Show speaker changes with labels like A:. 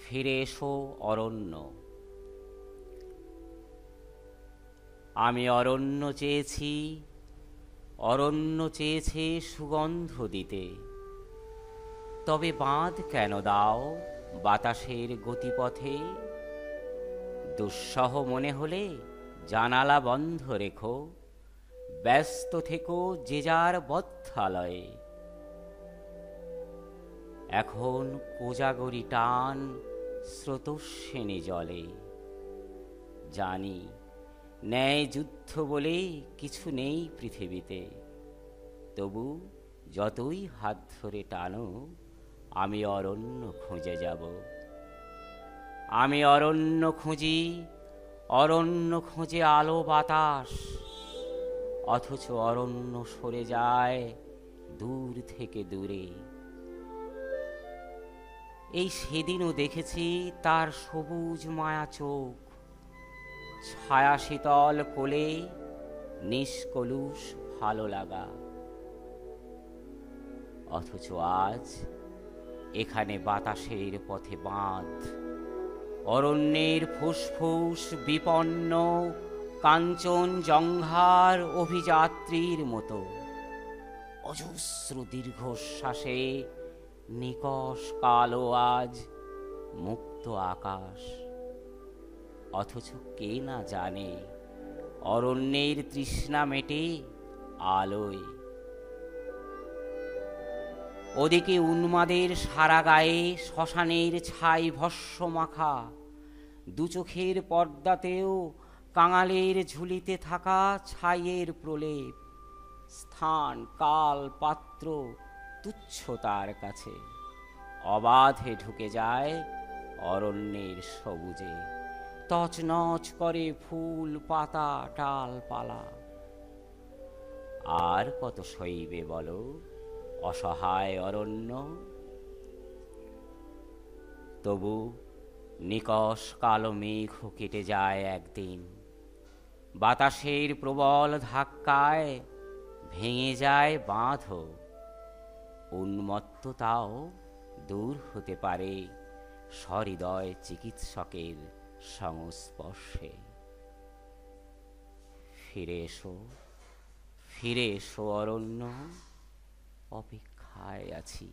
A: ফিরে এসো অরণ্য। আমি অরণ্য চেয়েছি, অরণ্য চেয়েছে সুগন্ধ দিতে। তবে বাঁধ কেন দাও বাতাসের গতিপথে? দুঃসহ মনে হলে জানালা বন্ধ রেখো, ব্যস্ত থেকো যে যার বদ্ধলয়ে। এখন কোজাগরি টান স্রোতস্বিনী জলে। জানি ন্যায় যুদ্ধ বলে কিছু নেই পৃথিবীতে, তবু যতই হাত ধরে টানো আমি অরণ্য খুঁজে যাব। আমি অরণ্য খুঁজি, অরণ্য খুঁজে আলো বাতাস, অথচ অরণ্য সরে যায় দূর থেকে দূরে। এই সেদিনও দেখেছি তার সবুজ মায়া চোখ, ছায়া শীতল কোলে নিষ্কলুষ ভালো লাগা। অথচ আজ এখানে বাতাসের পথে বাঁধ, অরণ্যের ফুসফুস বিপন্ন কাঞ্চন জঙ্ঘার অভিযাত্রীর মতো। অজস্র দীর্ঘশ্বাসে নিকষ কালো আজ মুক্ত আকাশ। অথচ কে না জানে অরণ্যের তৃষ্ণা মেটে আলোয়। ওদিকে উন্মাদের সারা গায়ে শ্মশানের ছাই ভস্ম মাখা, দু চোখের পর্দাতেও কাঙালের ঝুলিতে থাকা ছাইয়ের প্রলেপ। স্থান কাল পাত্র তুচ্ছ তার কাছে, অবাধে ঢুকে যায় অরণ্যের সবুজে। তছনছ করে ফুল পাতা ডালপালা। আর কত সইবে বলো অসহায় অরণ্য? তবু নিকষ কালো মেঘ কেটে যায় একদিন, বাতাসের প্রবল ধাক্কায় ভেঙে যায় বাঁধও। উন্মত্ততাও দূর হতে পারে সহৃদয় চিকিৎসকের সংস্পর্শে। ফিরে এসো, ফিরে এসো অরণ্য, অপেক্ষায় আছি।